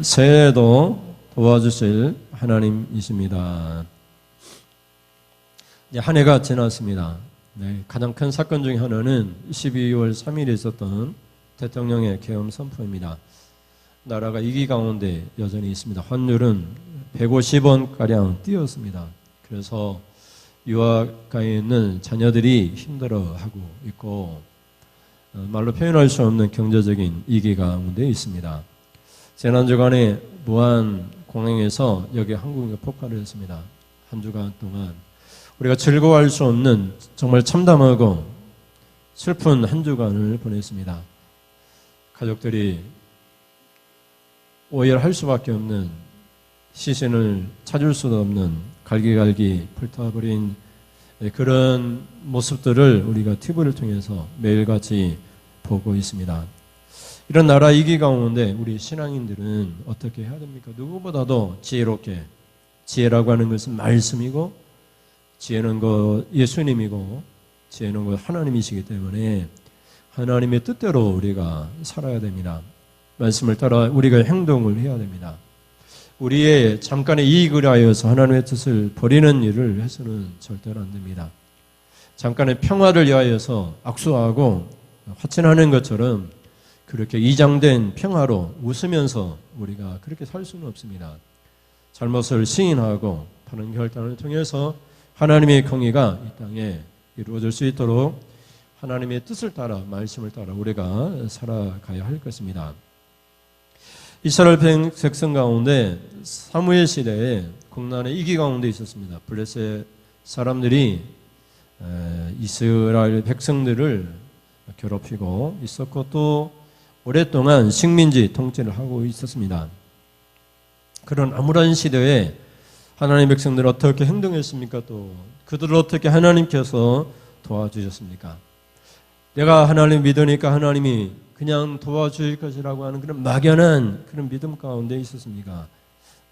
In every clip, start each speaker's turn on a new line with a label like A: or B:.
A: 새해에도 도와주실 하나님이십니다. 이제 한 해가 지났습니다. 가장 큰 사건 중에 하나는 12월 3일에 있었던 대통령의 계엄 선포입니다. 나라가 위기 가운데 여전히 있습니다. 환율은 150원가량 뛰었습니다. 그래서 유학가에 있는 자녀들이 힘들어하고 있고 말로 표현할 수 없는 경제적인 위기 가운데 있습니다. 지난주간에 무안 공항에서 여기 항공기가 폭발을 했습니다. 한 주간 동안 우리가 즐거워할 수 없는 정말 참담하고 슬픈 한 주간을 보냈습니다. 가족들이 오열할 수밖에 없는, 시신을 찾을 수도 없는 갈기갈기 불타버린 그런 모습들을 우리가 TV를 통해서 매일같이 보고 있습니다. 이런 나라 위기 가운데 우리 신앙인들은 어떻게 해야 됩니까? 누구보다도 지혜롭게, 지혜라고 하는 것은 말씀이고, 지혜는 것 예수님이고, 지혜는 것 하나님이시기 때문에 하나님의 뜻대로 우리가 살아야 됩니다. 말씀을 따라 우리가 행동을 해야 됩니다. 우리의 잠깐의 이익을 위하여서 하나님의 뜻을 버리는 일을 해서는 절대로 안 됩니다. 잠깐의 평화를 위하여서 악수하고 화친하는 것처럼 그렇게 이장된 평화로 웃으면서 우리가 그렇게 살 수는 없습니다. 잘못을 시인하고 바른 결단을 통해서 하나님의 공의가 이 땅에 이루어질 수 있도록 하나님의 뜻을 따라, 말씀을 따라 우리가 살아가야 할 것입니다. 이스라엘 백성 가운데 사무엘 시대에 국난의 위기 가운데 있었습니다. 블레셋 사람들이 이스라엘 백성들을 괴롭히고 있었고, 또 오랫동안 식민지 통치를 하고 있었습니다. 그런 암울한 시대에 하나님의 백성들은 어떻게 행동했습니까? 또 그들을 어떻게 하나님께서 도와주셨습니까? 내가 하나님 믿으니까 하나님이 그냥 도와줄 것이라고 하는 그런 막연한 그런 믿음 가운데 있었습니까?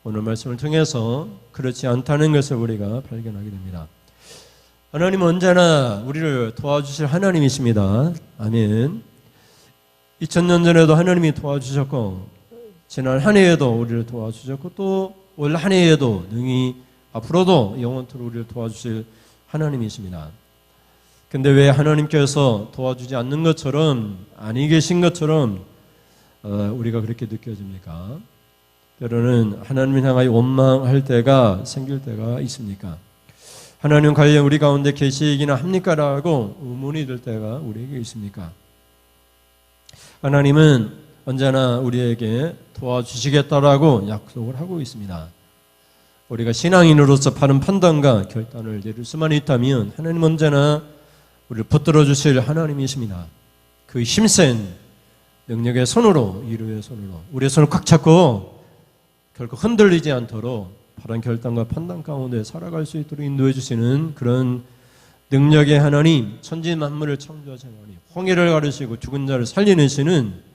A: 오늘 말씀을 통해서 그렇지 않다는 것을 우리가 발견하게 됩니다. 하나님은 언제나 우리를 도와주실 하나님이십니다. 아멘. 2000년 전에도 하나님이 도와주셨고, 지난 한 해에도 우리를 도와주셨고, 또 올 한 해에도 능히 앞으로도 영원토록 우리를 도와주실 하나님이십니다. 근데 왜 하나님께서 도와주지 않는 것처럼, 아니 계신 것처럼 우리가 그렇게 느껴집니까? 때로는 하나님을 향하여 원망할 때가 생길 때가 있습니까? 하나님 과연 우리 가운데 계시기나 합니까? 라고 의문이 들 때가 우리에게 있습니까? 하나님은 언제나 우리에게 도와주시겠다라고 약속을 하고 있습니다. 우리가 신앙인으로서 바른 판단과 결단을 내릴 수만 있다면 하나님 언제나 우리를 붙들어 주실 하나님이십니다. 그 힘센 능력의 손으로, 위로의 손으로 우리의 손을 꽉 잡고 결코 흔들리지 않도록 바른 결단과 판단 가운데 살아갈 수 있도록 인도해 주시는 그런 능력의 하나님, 천지 만물을 창조하신 하나님, 홍해를 가르시고 죽은 자를 살리시는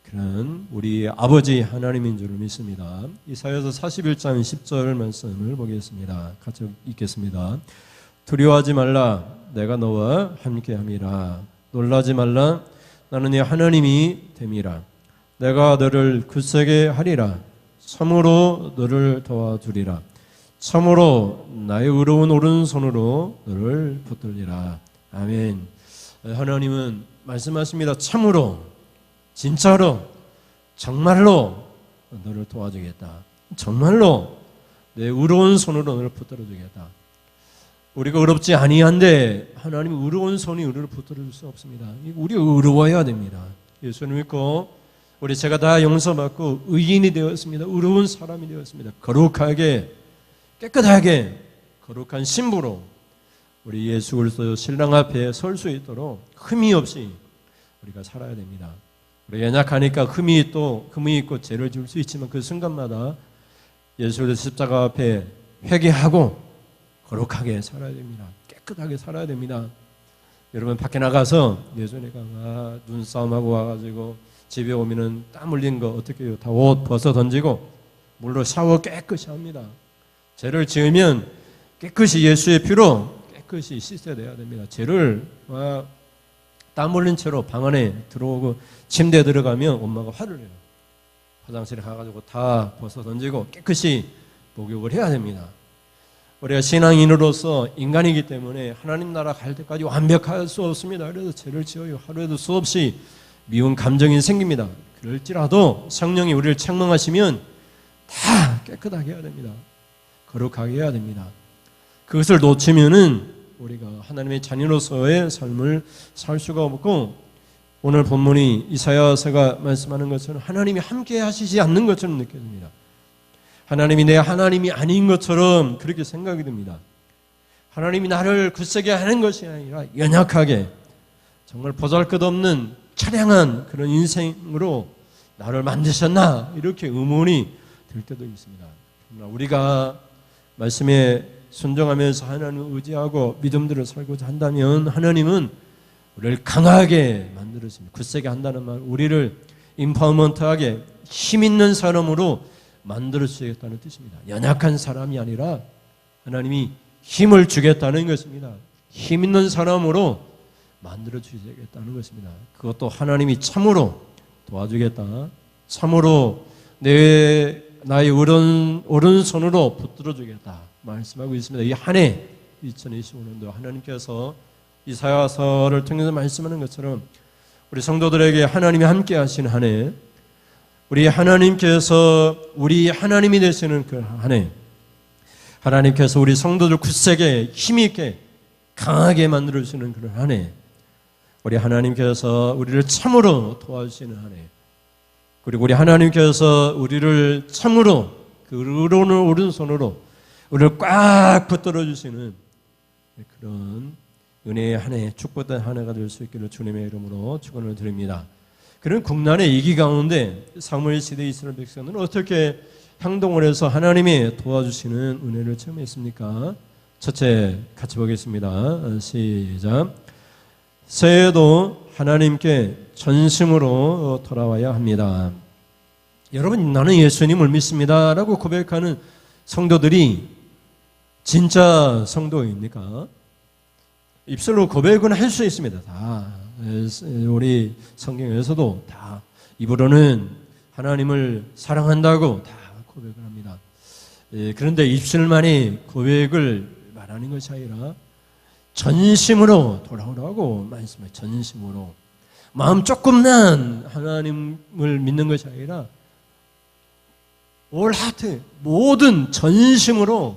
A: 그런 우리 아버지 하나님인 줄 믿습니다. 이사야서 41장 10절 말씀을 보겠습니다. 같이 읽겠습니다. 두려워하지 말라, 내가 너와 함께함이라. 놀라지 말라, 나는 네 하나님이 됨이라. 내가 너를 굳세게 하리라. 참으로 너를 도와주리라. 참으로 나의 의로운 오른손으로 너를 붙들리라. 아멘. 하나님은 말씀하십니다. 참으로, 진짜로, 정말로 너를 도와주겠다. 정말로 내 의로운 손으로 너를 붙들어주겠다. 우리가 의롭지 아니한데 하나님의 의로운 손이 우리를 붙들어줄 수 없습니다. 우리가 의로워야 됩니다. 예수님 믿고 우리 제가 다 용서받고 의인이 되었습니다. 의로운 사람이 되었습니다. 거룩하게, 깨끗하게, 거룩한 신부로 우리 예수 그리스도 신랑 앞에 설 수 있도록 흠이 없이 우리가 살아야 됩니다. 우리 연약하니까 흠이 있고 죄를 지을 수 있지만 그 순간마다 예수 그리스도 십자가 앞에 회개하고 거룩하게 살아야 됩니다. 깨끗하게 살아야 됩니다. 여러분 밖에 나가서 예전에 눈싸움하고 와가지고 집에 오면은 땀 흘린 거 어떻게 해요? 다 옷 벗어 던지고 물로 샤워 깨끗이 합니다. 죄를 지으면 깨끗이 예수의 피로 깨끗이 씻어내야 됩니다. 죄를 땀 흘린 채로 방 안에 들어오고 침대에 들어가면 엄마가 화를 내요. 화장실에 가가지고 다 벗어 던지고 깨끗이 목욕을 해야 됩니다. 우리가 신앙인으로서 인간이기 때문에 하나님 나라 갈 때까지 완벽할 수 없습니다. 그래서 죄를 지어요. 하루에도 수없이 미운 감정이 생깁니다. 그럴지라도 성령이 우리를 책망하시면 다 깨끗하게 해야 됩니다. 거룩하게 해야 됩니다. 그것을 놓치면은 우리가 하나님의 자녀로서의 삶을 살 수가 없고, 오늘 본문이 이사야서가 말씀하는 것처럼 하나님이 함께 하시지 않는 것처럼 느껴집니다. 하나님이 내 하나님이 아닌 것처럼 그렇게 생각이 듭니다. 하나님이 나를 굳세게 하는 것이 아니라 연약하게 정말 보잘것없는 처량한 그런 인생으로 나를 만드셨나, 이렇게 의문이 들 때도 있습니다. 그러나 우리가 말씀에 순종하면서 하나님을 의지하고 믿음대로 살고자 한다면 하나님은 우리를 강하게 만들었습니다. 굳세게 한다는 말, 우리를 임파워먼트하게 힘 있는 사람으로 만들어 주시겠다는 뜻입니다. 연약한 사람이 아니라 하나님이 힘을 주겠다는 것입니다. 힘 있는 사람으로 만들어 주시겠다는 것입니다. 그것도 하나님이 참으로 도와주겠다, 참으로 나의 오른손으로 붙들어 주겠다 말씀하고 있습니다. 이 한 해 2025년도 하나님께서 이사야서를 통해서 말씀하는 것처럼 우리 성도들에게 하나님이 함께 하신 한 해, 우리 하나님께서 우리 하나님이 되시는 그 한 해, 하나님께서 우리 성도들 굳세게 힘있게 강하게 만들어주시는 그런 한 해, 우리 하나님께서 우리를 참으로 도와주시는 한 해, 그리고 우리 하나님께서 우리를 참으로 그 오른손으로 우리를 꽉 붙들어 주시는 그런 은혜의 한 해, 축복된 한 해가 될 수 있기를 주님의 이름으로 축원을 드립니다. 그런 국난의 위기 가운데 사무엘 시대 이스라엘 백성들은 어떻게 행동을 해서 하나님이 도와주시는 은혜를 체험했습니까? 첫째, 같이 보겠습니다. 시작. 새해에도 하나님께 전심으로 돌아와야 합니다. 여러분, 나는 예수님을 믿습니다 라고 고백하는 성도들이 진짜 성도입니까? 입술로 고백은 할 수 있습니다. 다 우리 성경에서도 다 입으로는 하나님을 사랑한다고 다 고백을 합니다. 그런데 입술만이 고백을 말하는 것이 아니라 전심으로 돌아오라고 말씀해요. 전심으로. 마음 조금만 하나님을 믿는 것이 아니라 올 하트, 모든 전심으로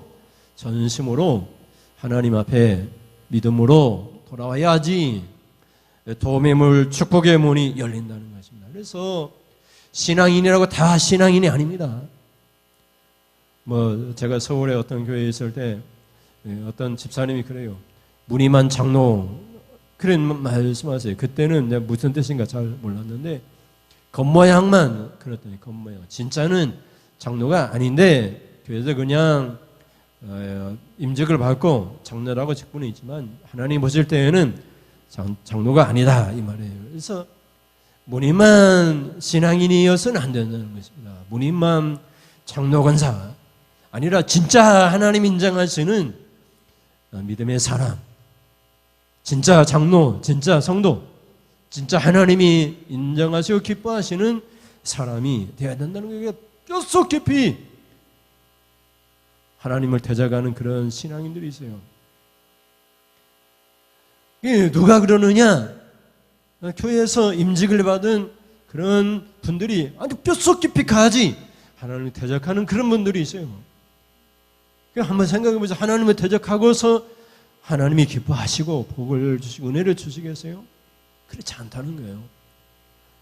A: 하나님 앞에 믿음으로 돌아와야지 도움의 문, 축복의 문이 열린다는 것입니다. 그래서 신앙인이라고 다 신앙인이 아닙니다. 제가 서울에 어떤 교회에 있을 때 어떤 집사님이 그래요. 무늬만 장로 그런 말씀하세요. 그때는 내가 무슨 뜻인가 잘 몰랐는데 겉모양만 그랬더니 겉모양. 진짜는 장로가 아닌데 교회에서 그냥 임직을 받고 장로라고 직분이 있지만 하나님 보실 때에는 장로가 아니다 이 말이에요. 그래서 무늬만 신앙인이어서는 안 된다는 것입니다. 무늬만 장로 권사 아니라 진짜 하나님 인정하시는 믿음의 사람, 진짜 장로, 진짜 성도, 진짜 하나님이 인정하시고 기뻐하시는 사람이 되어야 된다는 게 뼛속 깊이 하나님을 대적하는 그런 신앙인들이 있어요. 누가 그러느냐? 교회에서 임직을 받은 그런 분들이 아주 뼛속 깊이 가지 하나님을 대적하는 그런 분들이 있어요. 한번 생각해 보세요. 하나님을 대적하고서 하나님이 기뻐하시고 복을 주시고 은혜를 주시겠어요? 그렇지 않다는 거예요.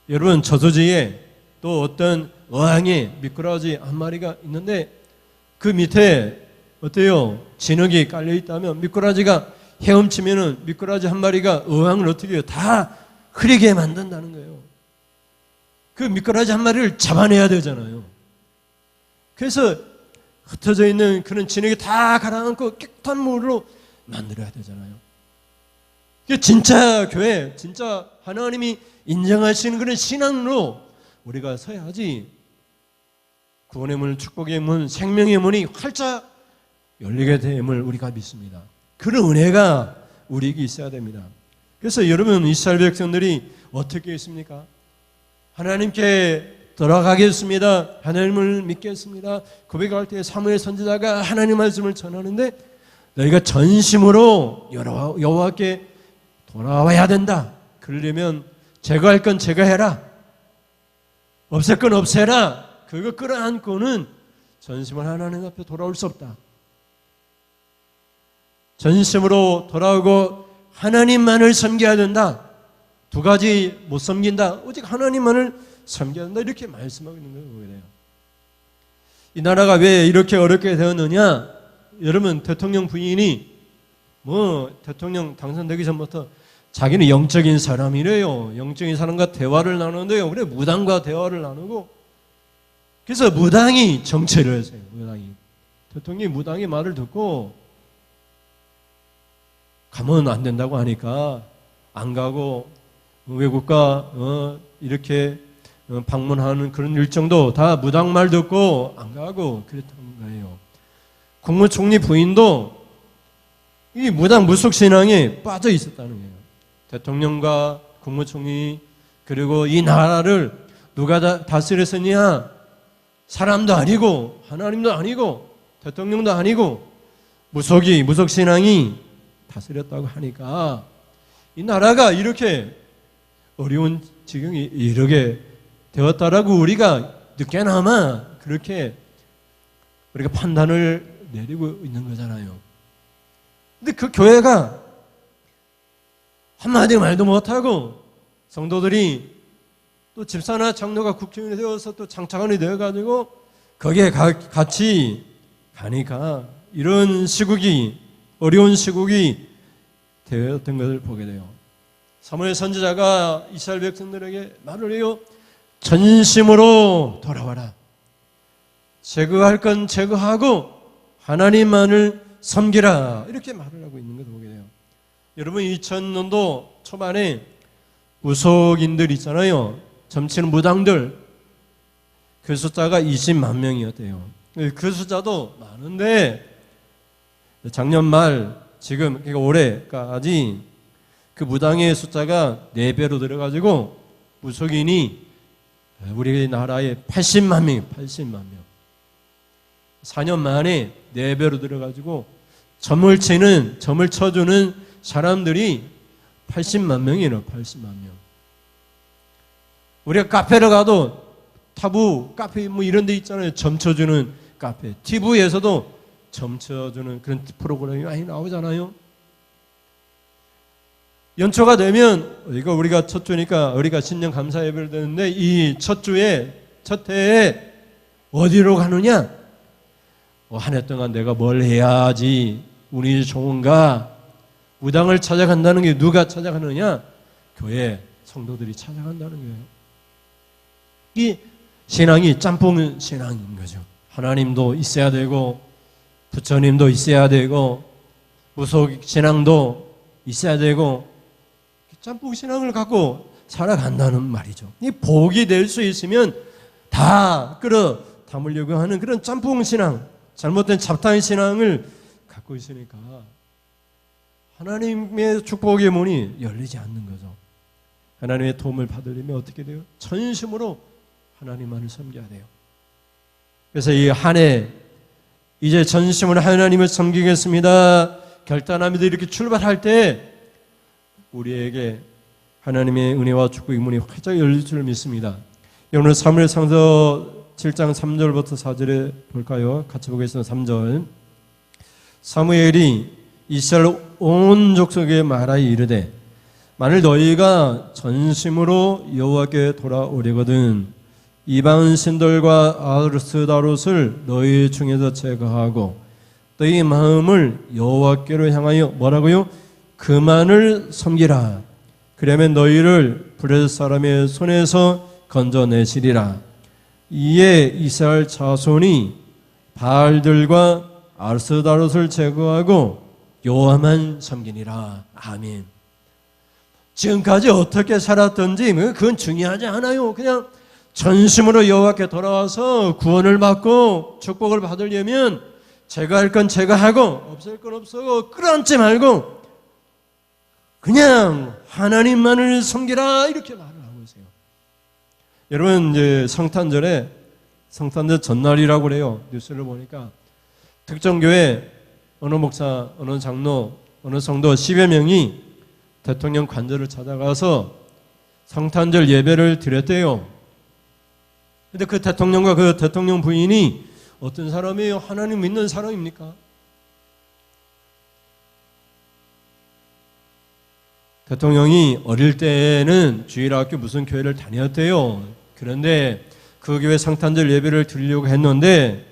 A: 여러분, 저수지에 또 어떤 어항에 미꾸라지 한 마리가 있는데 그 밑에 어때요? 진흙이 깔려 있다면 미꾸라지가 헤엄치면은 미꾸라지 한 마리가 어항을 어떻게 해요? 다 흐리게 만든다는 거예요. 그 미꾸라지 한 마리를 잡아내야 되잖아요. 그래서 흩어져 있는 그런 진흙이 다 가라앉고 깨끗한 물로 만들어야 되잖아요. 진짜 교회, 진짜 하나님이 인정하시는 그런 신앙으로 우리가 서야지 구원의 문, 축복의 문, 생명의 문이 활짝 열리게 됨을 우리가 믿습니다. 그런 은혜가 우리에게 있어야 됩니다. 그래서 여러분, 이스라엘 백성들이 어떻게 했습니까? 하나님께 돌아가겠습니다. 하나님을 믿겠습니다. 고백할 때 사무엘 선지자가 하나님 말씀을 전하는데 너희가 전심으로 여호와께 돌아와야 된다. 그러려면 제거할 건 제거해라. 없앨 건 없애라. 그거 끌어안고는 전심을 하나님 앞에 돌아올 수 없다. 전심으로 돌아오고 하나님만을 섬겨야 된다. 두 가지 못 섬긴다. 오직 하나님만을 섬겨야 된다. 이렇게 말씀하고 있는 걸 보게 돼요. 이 나라가 왜 이렇게 어렵게 되었느냐? 여러분, 대통령 부인이 대통령 당선되기 전부터 자기는 영적인 사람이래요. 영적인 사람과 대화를 나누는데요. 그래, 무당과 대화를 나누고, 그래서 무당이 정체를 했어요. 무당이. 대통령이 무당의 말을 듣고 가면 안 된다고 하니까 안 가고 외국가 이렇게 방문하는 그런 일정도 다 무당 말 듣고 안 가고 그랬던 거예요. 국무총리 부인도 이 무당 무속 신앙에 빠져 있었다는 거예요. 대통령과 국무총리 그리고 이 나라를 누가 다스렸느냐? 사람도 아니고 하나님도 아니고 대통령도 아니고 무속 신앙이 다스렸다고 하니까 이 나라가 이렇게 어려운 지경이 이르게 되었다라고 우리가 늦게나마 그렇게 우리가 판단을 내리고 있는 거잖아요. 근데 그 교회가 한마디 말도 못하고 성도들이 또 집사나 장로가 국회의원이 되어서 또 장차관이 되어가지고 거기에 같이 가니까 이런 시국이 어려운 시국이 되었던 것을 보게 돼요. 사무엘 선지자가 이스라엘 백성들에게 말을 해요. 전심으로 돌아와라. 제거할 건 제거하고 하나님만을 섬기라. 이렇게 말을 하고 있는 것을 보게 돼요. 여러분 2000년도 초반에 무속인들 있잖아요. 점치는 무당들 그 숫자가 20만 명이었대요. 그 숫자도 많은데 작년 말 지금 그러니까 올해까지 그 무당의 숫자가 4배로 들어가지고 무속인이 우리나라에 80만 명이에요. 80만 명. 4년 만에 4배로 들어가지고 점을 쳐주는 사람들이 80만 명이에요. 80만 명. 우리가 카페를 가도 타부 카페 뭐 이런 데 있잖아요. 점 쳐주는 카페. TV에서도 점 쳐주는 그런 프로그램이 많이 나오잖아요. 연초가 되면 이거 우리가 첫 주니까 우리가 신년 감사 예배를 드는데 이 첫 주에 첫 해에 어디로 가느냐? 한 해 동안 내가 뭘 해야지 운이 좋은가? 무당을 찾아간다는 게 누가 찾아가느냐? 교회 성도들이 찾아간다는 거예요. 이 신앙이 짬뽕 신앙인 거죠. 하나님도 있어야 되고 부처님도 있어야 되고 무속 신앙도 있어야 되고 짬뽕 신앙을 갖고 살아간다는 말이죠. 이 복이 될 수 있으면 다 끌어 담으려고 하는 그런 짬뽕 신앙, 잘못된 잡다한 신앙을 갖고 있으니까 하나님의 축복의 문이 열리지 않는 거죠. 하나님의 도움을 받으려면 어떻게 돼요? 전심으로 하나님만을 섬겨야 돼요. 그래서 이 한 해 이제 전심으로 하나님을 섬기겠습니다 결단하면서 이렇게 출발할 때 우리에게 하나님의 은혜와 축복의 문이 활짝 열릴 줄 믿습니다. 오늘 사무엘상서 7장 3절부터 4절에 볼까요? 같이 보겠습니다. 3절. 사무엘이 이스라엘 온 족속에 말하여 이르되 만일 너희가 전심으로 여호와께 돌아오려거든 이방 신들과 아스타롯을 너희 중에서 제거하고 너희 마음을 여호와께로 향하여 뭐라고요? 그만을 섬기라. 그러면 너희를 브레스 사람의 손에서 건져내시리라. 이에 이스라엘 자손이 바알들과 아스타롯을 제거하고 여호와만 섬기니라. 아멘. 지금까지 어떻게 살았던지 그건 중요하지 않아요. 그냥 전심으로 여호와께 돌아와서 구원을 받고 축복을 받으려면 제거할 건 제거하고 없앨 건 없애고 끌어안지 말고 그냥 하나님만을 섬기라 이렇게 말을 하고 있어요. 여러분 이제 성탄절 전날이라고 그래요. 뉴스를 보니까 특정 교회 어느 목사, 어느 장로, 어느 성도 10여 명이 대통령 관저를 찾아가서 성탄절 예배를 드렸대요. 근데 그 대통령과 그 대통령 부인이 어떤 사람이에요? 하나님 믿는 사람입니까? 대통령이 어릴 때는 주일학교 무슨 교회를 다녔대요. 그런데 그 교회 성탄절 예배를 드리려고 했는데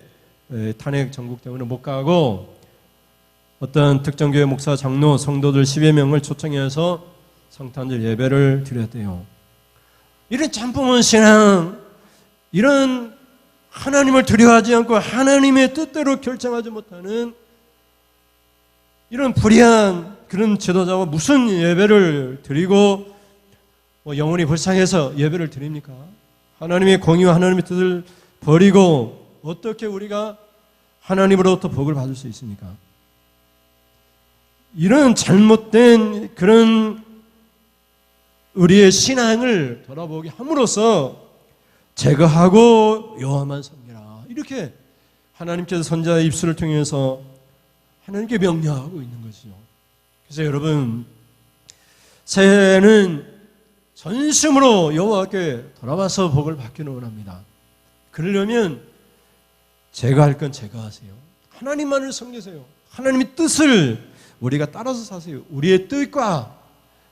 A: 탄핵 전국 때문에 못 가고 어떤 특정 교회 목사, 장로, 성도들 10여 명을 초청해서 성탄절 예배를 드렸대요. 이런 짬뽕은 신앙, 이런 하나님을 두려워하지 않고 하나님의 뜻대로 결정하지 못하는 이런 불의한 그런 지도자와 무슨 예배를 드리고 영혼이 불쌍해서 예배를 드립니까? 하나님의 공의와 하나님의 뜻을 버리고 어떻게 우리가 하나님으로부터 복을 받을 수 있습니까? 이런 잘못된 그런 우리의 신앙을 돌아보게 함으로써 제거하고 여호와만 섬기라, 이렇게 하나님께서 선지자의 입술을 통해서 하나님께 명령하고 있는 것이죠. 그래서 여러분, 새해에는 전심으로 여호와께 돌아와서 복을 받기를 원합니다. 그러려면 제거할 건 제거하세요. 하나님만을 섬기세요. 하나님의 뜻을 우리가 따라서 사세요. 우리의 뜻과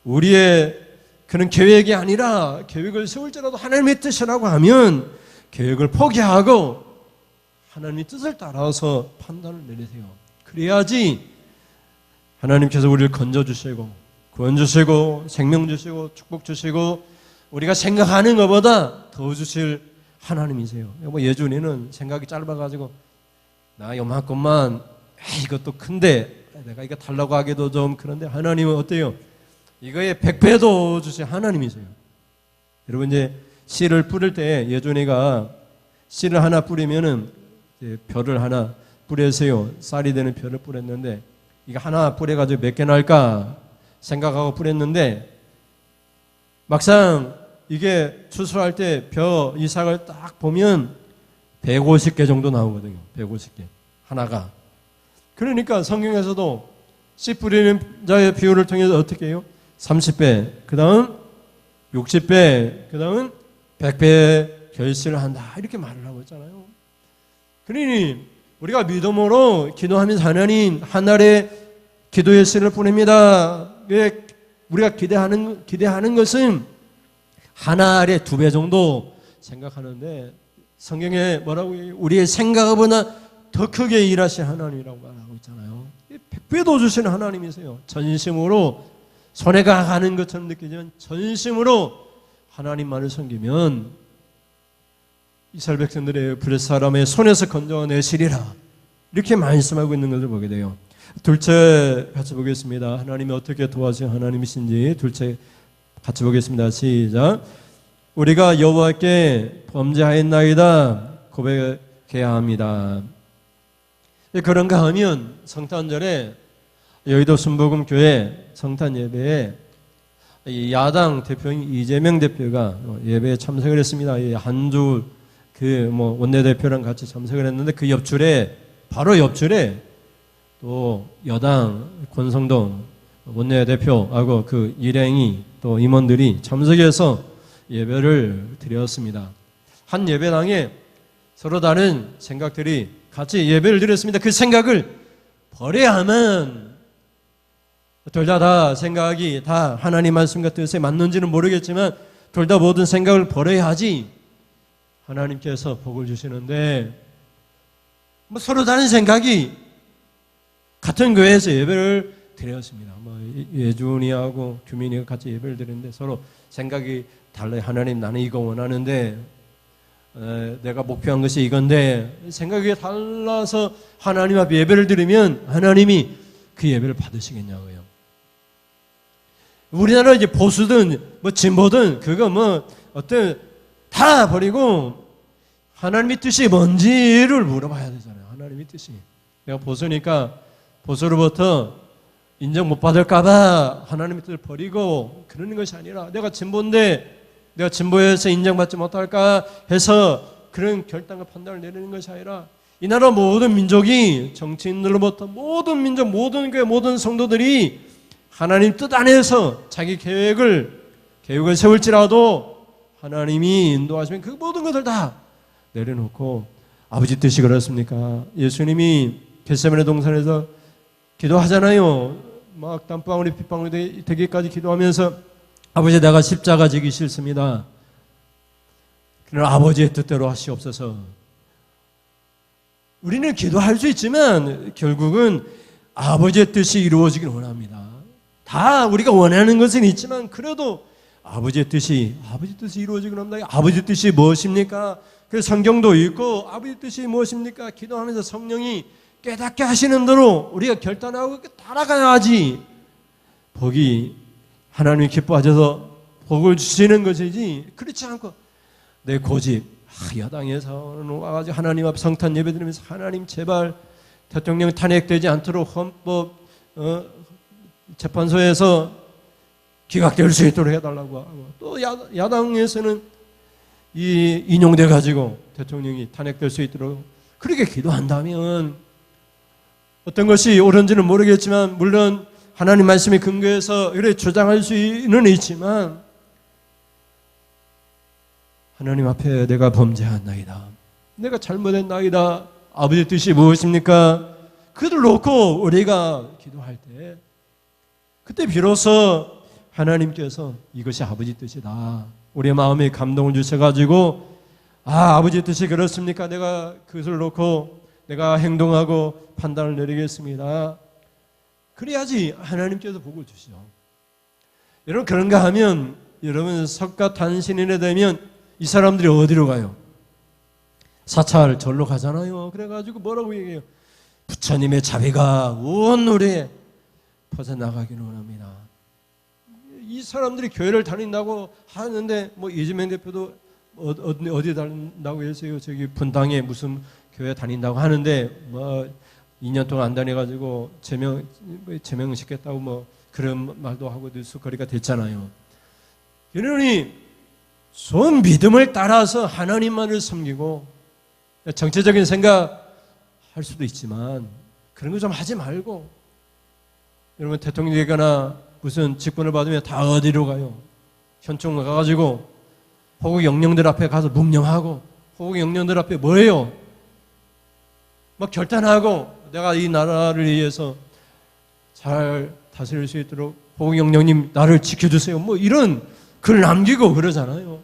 A: 우리의 그런 계획이 아니라, 계획을 세울지라도 하나님의 뜻이라고 하면 계획을 포기하고 하나님의 뜻을 따라서 판단을 내리세요. 그래야지 하나님께서 우리를 건져주시고 구원 주시고 생명 주시고 축복 주시고 우리가 생각하는 것보다 더 주실 하나님이세요. 예준이는 생각이 짧아가지고 나 요만큼만 이것도 큰데 내가 이거 달라고 하기도 좀 그런데, 하나님은 어때요? 이거에 100배도 주신 하나님이세요. 여러분, 이제 씨를 뿌릴 때 예준이가 씨를 하나 뿌리면은 벼를 하나 뿌렸어요. 쌀이 되는 벼를 뿌렸는데 이거 하나 뿌려가지고 몇 개 날까 생각하고 뿌렸는데 막상 이게 추수할 때 벼 이삭을 딱 보면 150개 정도 나오거든요. 150개 하나가. 그러니까 성경에서도 씨 뿌리는 자의 비율을 통해서 어떻게 해요? 30배, 그 다음 60배, 그 다음은 100배 결실을 한다, 이렇게 말을 하고 있잖아요. 그러니 우리가 믿음으로 기도하면서 하나님 한 알의 기도의 씨를 뿌립니다. 왜 우리가 기대하는 것은 한 알의 2배 정도 생각하는데 성경에 뭐라고 해요? 우리의 생각보다 더 크게 일하신 하나님이라고 말하고 있잖아요. 100배도 주시는 하나님이세요. 전심으로 손해가 가는 것처럼 느끼지만 전심으로 하나님만을 섬기면 이스라엘 백성들의 블레 사람의 손에서 건져내시리라, 이렇게 말씀하고 있는 것을 보게 돼요. 둘째 같이 보겠습니다. 하나님이 어떻게 도와주신 하나님이신지 둘째 같이 보겠습니다. 시작. 우리가 여호와께 범죄하였나이다 고백해야 합니다. 그런가 하면 성탄절에 여의도 순복음교회 성탄 예배에 야당 대표인 이재명 대표가 예배에 참석을 했습니다. 한주 원내대표랑 같이 참석을 했는데 그 바로 옆줄에 또 여당 권성동 원내대표하고 그 일행이 또 임원들이 참석해서 예배를 드렸습니다. 한 예배당에 서로 다른 생각들이 같이 예배를 드렸습니다. 그 생각을 버려야만, 둘 다 생각이 다 하나님 말씀과 뜻에 맞는지는 모르겠지만 둘 다 모든 생각을 버려야지 하나님께서 복을 주시는데, 서로 다른 생각이 같은 교회에서 예배를 드렸습니다. 예준이하고 규민이가 같이 예배를 드렸는데 서로 생각이 달라요. 하나님, 나는 이거 원하는데 내가 목표한 것이 이건데, 생각이 달라서 하나님 앞에 예배를 드리면 하나님이 그 예배를 받으시겠냐고요. 우리나라 이제 보수든 진보든 그거 어떤 다 버리고 하나님의 뜻이 뭔지를 물어봐야 되잖아요. 하나님의 뜻이. 내가 보수니까 보수로부터 인정 못 받을까봐 하나님의 뜻을 버리고 그러는 것이 아니라, 내가 진보인데 내가 진보해서 인정받지 못할까 해서 그런 결단과 판단을 내리는 것이 아니라 이 나라 모든 민족이 정치인들로부터 모든 민족, 모든 교회, 모든 성도들이 하나님 뜻 안에서 자기 계획을 세울지라도 하나님이 인도하시면 그 모든 것을 다 내려놓고 아버지 뜻이 그렇습니까? 예수님이 겟세마네 동산에서 기도하잖아요. 막 땀방울이 핏방울이 되기까지 기도하면서 아버지 내가 십자가 지기 싫습니다. 그러나 아버지의 뜻대로 하시옵소서. 우리는 기도할 수 있지만 결국은 아버지의 뜻이 이루어지길 원합니다. 다 우리가 원하는 것은 있지만 그래도 아버지의 뜻이 이루어지길 원합니다. 아버지의 뜻이 무엇입니까? 그 성경도 읽고 아버지의 뜻이 무엇입니까? 기도하면서 성령이 깨닫게 하시는 대로 우리가 결단하고 따라가야지 복이 하나님이 기뻐하셔서 복을 주시는 것이지, 그렇지 않고 내 고집, 야당에서 와가지고 하나님 앞 성탄 예배드리면서 하나님 제발 대통령 탄핵되지 않도록 헌법 재판소에서 기각될 수 있도록 해달라고 하고, 또 야당에서는 이 인용돼 가지고 대통령이 탄핵될 수 있도록 그렇게 기도한다면 어떤 것이 옳은지는 모르겠지만, 물론 하나님 말씀에 근거해서 이렇게 주장할 수는 있지만, 하나님 앞에 내가 범죄한나이다, 내가 잘못했나이다, 아버지의 뜻이 무엇입니까? 그들 놓고 우리가 기도할 때 그때 비로소 하나님께서 이것이 아버지 뜻이다, 우리의 마음에 감동을 주셔가지고 아버지 뜻이 그렇습니까? 내가 그것을 놓고 내가 행동하고 판단을 내리겠습니다. 그래야지 하나님께서 복을 주시죠. 여러분, 그런가 하면 여러분 석가탄신일에 되면 이 사람들이 어디로 가요? 사찰 절로 가잖아요. 그래가지고 뭐라고 얘기해요? 부처님의 자비가 온 우리에 퍼져나가기를 원합니다. 이 사람들이 교회를 다닌다고 하는데, 뭐 이재명 대표도 어디 다닌다고 했어요? 저기 분당에 무슨 교회 다닌다고 하는데, 뭐 2년 동안 안 다녀가지고 제명시켰다고 뭐 그런 말도 하고 뉴스거리가 됐잖아요. 여러분이 좀 믿음을 따라서 하나님만을 섬기고 정치적인 생각 할 수도 있지만 그런 거 좀 하지 말고, 여러분 대통령이 되거나 무슨 직분을 받으면 다 어디로 가요? 현충 가가지고 호국 영령들 앞에 가서 묵념하고, 호국 영령들 앞에 뭐예요? 막 결단하고 내가 이 나라를 위해서 잘 다스릴 수 있도록 호국 영령님 나를 지켜주세요, 뭐 이런 글 남기고 그러잖아요.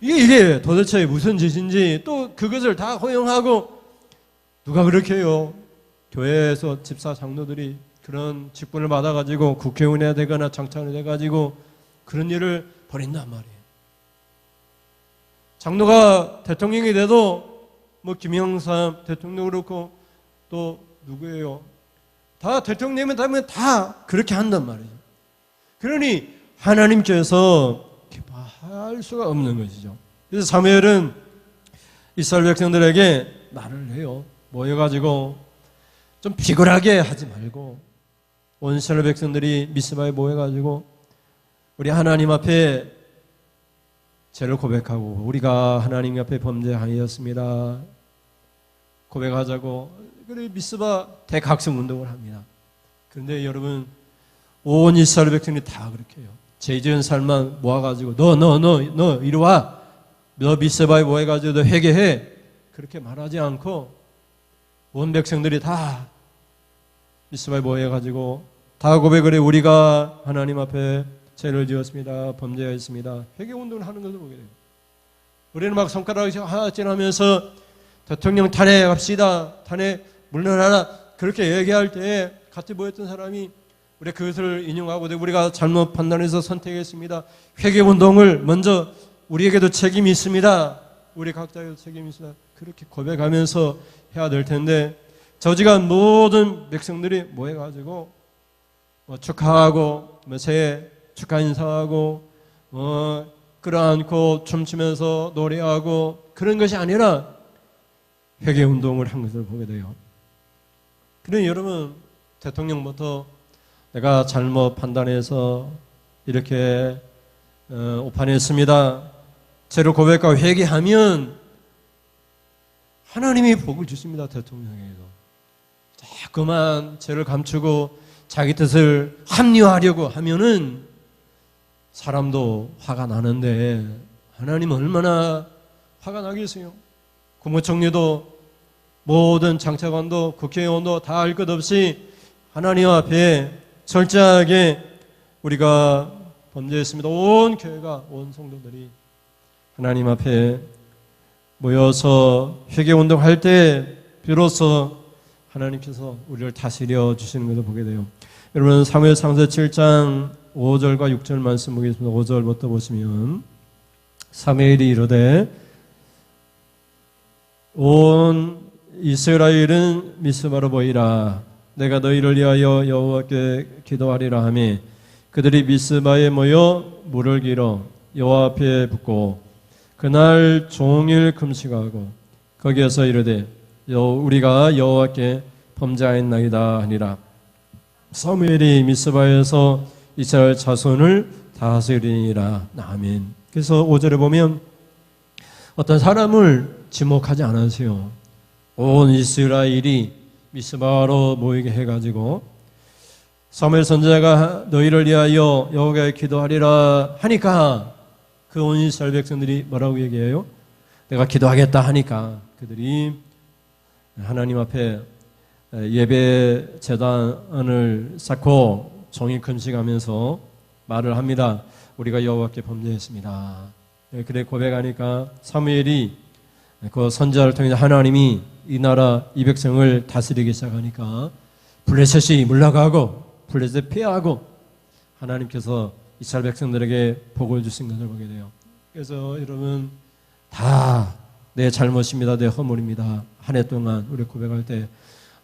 A: 이게 도대체 무슨 짓인지, 또 그것을 다 허용하고, 누가 그렇게 해요? 교회에서 집사 장로들이 그런 직분을 받아가지고 국회의원이 되거나 장차관이 돼가지고 그런 일을 벌인단 말이에요. 장로가 대통령이 돼도 뭐 김영삼 대통령 그렇고 또 누구예요? 다 대통령이 되면 다 그렇게 한단 말이에요. 그러니 하나님께서 기뻐할 수가 없는 것이죠. 그래서 사무엘은 이스라엘 백성들에게 말을 해요. 모여가지고 좀 비굴하게 하지 말고, 온 이스라엘 백성들이 미스바에 모여가지고 우리 하나님 앞에 죄를 고백하고 우리가 하나님 앞에 범죄하였습니다 고백하자고, 그래 미스바 대각성 운동을 합니다. 그런데 여러분, 온 이스라엘 백성들이 다 그렇게 해요. 죄 지은 사람만 모아가지고 너 이리 와, 너 미스바에 모여가지고 너 회개해, 그렇게 말하지 않고 온 백성들이 다 미스바에 모여가지고 다 고백을 해. 우리가 하나님 앞에 죄를 지었습니다, 범죄하였습니다, 회개운동을 하는 것을 보게 돼요. 우리는 막 손가락을 하진하면서 대통령 탄핵합시다, 탄핵 물러나라, 그렇게 얘기할 때 같이 모였던 사람이 우리 그것을 인용하고 우리가 잘못 판단해서 선택했습니다, 회개운동을 먼저 우리에게도 책임이 있습니다, 우리 각자에도 책임이 있습니다, 그렇게 고백하면서 해야 될 텐데, 저지간 모든 백성들이 모여가지고 축하하고 새해 축하 인사하고 끌어안고 춤추면서 노래하고 그런 것이 아니라 회개운동을 한 것을 보게 돼요. 그러니 여러분, 대통령부터 내가 잘못 판단해서 이렇게 오판했습니다. 죄를 고백하고 회개하면 하나님이 복을 주십니다. 대통령에게도. 자꾸만 죄를 감추고 자기 뜻을 합리화하려고 하면은 사람도 화가 나는데 하나님은 얼마나 화가 나겠어요. 국무총리도 모든 장차관도 국회의원도 다 알 것 없이 하나님 앞에 철저하게 우리가 범죄했습니다. 온 교회가, 온 성도들이 하나님 앞에 모여서 회개운동할 때 비로소 하나님께서 우리를 다스려 주시는 것을 보게 돼요. 여러분 사무엘상서 7장 5절과 6절 말씀 보겠습니다. 5절부터 보시면 사무엘이 이르되 온 이스라엘은 미스바로 모이라. 내가 너희를 위하여 여호와께 기도하리라 하며 그들이 미스바에 모여 물을 길어 여호와 앞에 붓고 그날 종일 금식하고 거기에서 이르되 우리가 여호와께 범죄하였나이다 하니라. 사무엘이 미스바에서 이스라엘 자손을 다스리니라. 아멘. 그래서 5절에 보면 어떤 사람을 지목하지 않으세요. 온 이스라엘이 미스바로 모이게 해가지고 사무엘 선지자가 너희를 위하여 여호와께 기도하리라 하니까 그 온 이스라엘 백성들이 뭐라고 얘기해요? 내가 기도하겠다 하니까 그들이 하나님 앞에 예배 제단을 쌓고 종일 금식하면서 말을 합니다. 우리가 여호와께 범죄했습니다. 그래 고백하니까 사무엘이 그 선지자를 통해 하나님이 이 나라 이 백성을 다스리기 시작하니까 블레셋이 물러가고 블레셋 피하고 하나님께서 이스라엘 백성들에게 복을 주신 것을 보게 돼요. 그래서 여러분 다 내 잘못입니다. 내 허물입니다. 한 해 동안 우리 고백할 때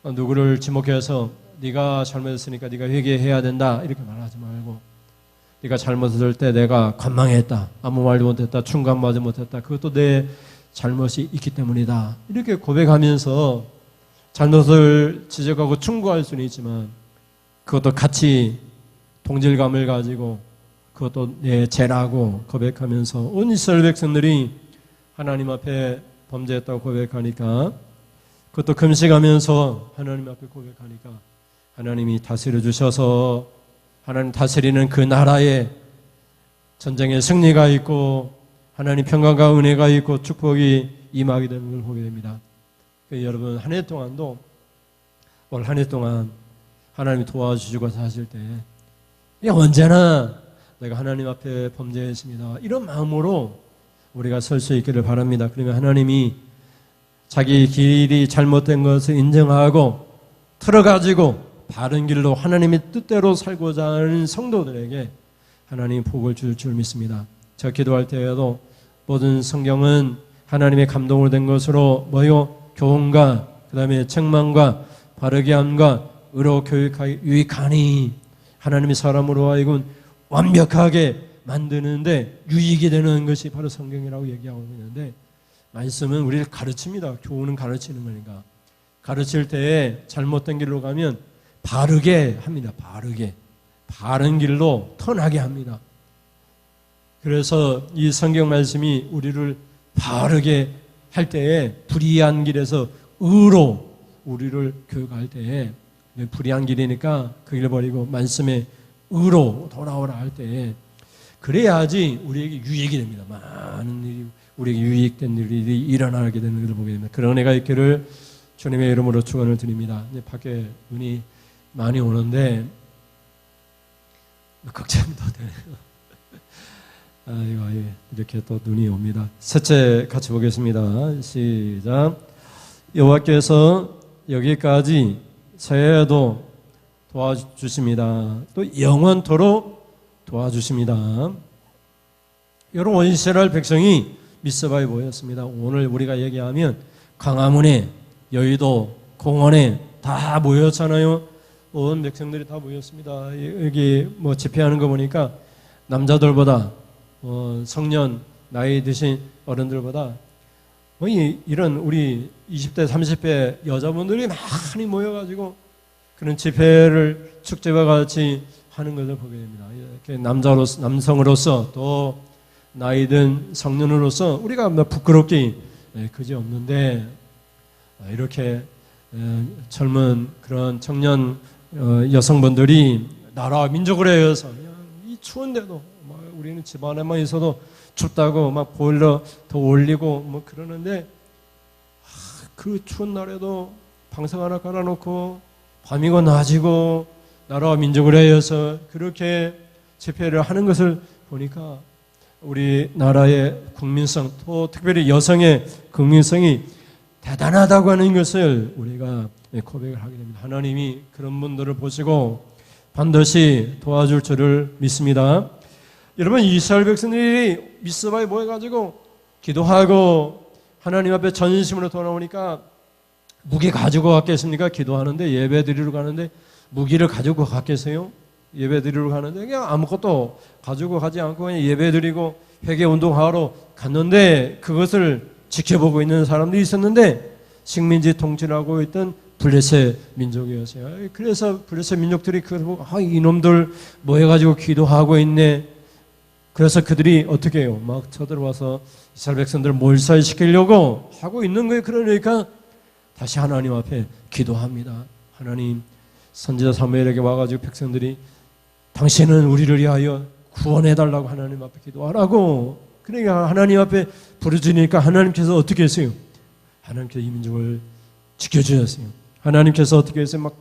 A: 누구를 지목해서 네가 잘못했으니까 네가 회개해야 된다 이렇게 말하지 말고 네가 잘못했을 때 내가 관망했다. 아무 말도 못했다. 충고하지 못했다. 그것도 내 잘못이 있기 때문이다. 이렇게 고백하면서 잘못을 지적하고 충고할 수는 있지만 그것도 같이 동질감을 가지고 그것도 내 죄라고 고백하면서 온 이스라엘 백성들이 하나님 앞에 범죄했다고 고백하니까 그것도 금식하면서 하나님 앞에 고백하니까 하나님이 다스려 주셔서 하나님 다스리는 그 나라에 전쟁의 승리가 있고 하나님 평강과 은혜가 있고 축복이 임하게 되는 걸 보게 됩니다. 여러분 한 해 동안도 올 한 해 동안 하나님이 도와주시고 사실 때 언제나 내가 하나님 앞에 범죄했습니다. 이런 마음으로 우리가 설 수 있기를 바랍니다. 그러면 하나님이 자기 길이 잘못된 것을 인정하고 틀어가지고 바른 길로 하나님의 뜻대로 살고자 하는 성도들에게 하나님이 복을 줄 줄 믿습니다. 제가 기도할 때에도 모든 성경은 하나님의 감동을 된 것으로 뭐요? 교훈과 그 다음에 책망과 바르게 함과 의로 교육하기 유익하니 하나님의 사람으로 하여금 완벽하게 만드는데 유익이 되는 것이 바로 성경이라고 얘기하고 있는데 말씀은 우리를 가르칩니다. 교훈은 가르치는 거니까 가르칠 때에 잘못된 길로 가면 바르게 합니다. 바르게 바른 길로 터나게 합니다. 그래서 이 성경 말씀이 우리를 바르게 할 때에 불의한 길에서 의로 우리를 교육할 때에 불의한 길이니까 그 길을 버리고 말씀의 의로 돌아오라 할 때에 그래야지 우리에게 유익이 됩니다. 많은 일이 우리에게 유익된 일이 일어나게 되는 것을 보게 됩니다. 그런 은혜가 있기를 주님의 이름으로 축원을 드립니다. 이제 밖에 눈이 많이 오는데 걱정도 되네요. 아이고, 이렇게 또 눈이 옵니다. 셋째 같이 보겠습니다. 시작. 여호와께서 여기까지 새해에도 도와주십니다. 또 영원토록 도와주십니다. 여러분 이스라엘 백성이 미스바에 모였습니다. 오늘 우리가 얘기하면 광화문에 여의도 공원에 다 모였잖아요. 온 백성들이 다 모였습니다. 여기 뭐 집회하는 거 보니까 남자들보다 성년 나이 드신 어른들보다 이런 우리 20대 30대 여자분들이 많이 모여가지고 그런 집회를 축제와 같이 하는 것을 보게 됩니다. 이렇게 남성으로서 또 나이든 성년으로서 우리가 부끄럽기 그지없는데 이렇게 젊은 그런 청년 여성분들이 나라와 민족을 위해서 이 추운데도 우리는 집 안에만 있어도 춥다고 막 보일러 더 올리고 뭐 그러는데 그 추운 날에도 방석 하나 깔아놓고 밤이고 낮이고 나라와 민족을 위해서 그렇게 집회를 하는 것을 보니까 우리나라의 국민성 또 특별히 여성의 국민성이 대단하다고 하는 것을 우리가 고백을 하게 됩니다. 하나님이 그런 분들을 보시고 반드시 도와줄 줄을 믿습니다. 여러분, 이스라엘 백성들이 미스바에 모여가지고 기도하고 하나님 앞에 전심으로 돌아오니까 무기 가지고 갔겠습니까? 기도하는데 예배 드리러 가는데 무기를 가지고 갔겠어요? 예배 드리러 가는데 그냥 아무것도 가지고 가지 않고 그냥 예배 드리고 회개 운동하러 갔는데 그것을 지켜보고 있는 사람들이 있었는데 식민지 통치를 하고 있던 블레셋 민족이었어요. 그래서 블레셋 민족들이 그걸 보고 이놈들 모여가지고 기도하고 있네. 그래서 그들이 어떻게 해요? 막 쳐들어와서 이스라엘 백성들을 몰살시키려고 하고 있는 거예요. 그러니까 다시 하나님 앞에 기도합니다. 하나님, 선지자 사무엘에게 와가지고 백성들이 당신은 우리를 위하여 구원해달라고 하나님 앞에 기도하라고. 그러니까 하나님 앞에 부르짖으니까 하나님께서 어떻게 했어요? 하나님께서 이 민족을 지켜주셨어요. 하나님께서 어떻게 했어요? 막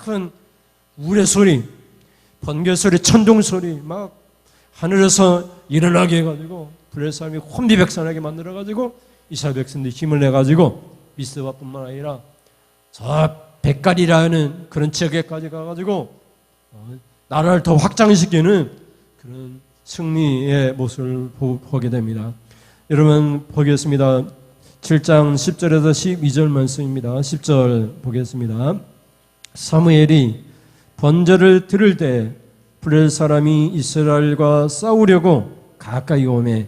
A: 큰 우레 소리, 번개 소리, 천둥 소리 막 하늘에서 일어나게 해가지고 블레셋 사람이 혼비백산하게 만들어가지고 이스라엘 백성들이 힘을 내가지고 미스바뿐만 아니라 저 백갈이라는 그런 지역에까지 가가지고 나라를 더 확장시키는 그런 승리의 모습을 보게 됩니다. 여러분 보겠습니다. 7장 10절에서 12절 말씀입니다. 10절 보겠습니다. 사무엘이 번제를 드릴 때 블레셋 사람이 이스라엘과 싸우려고 가까이 오매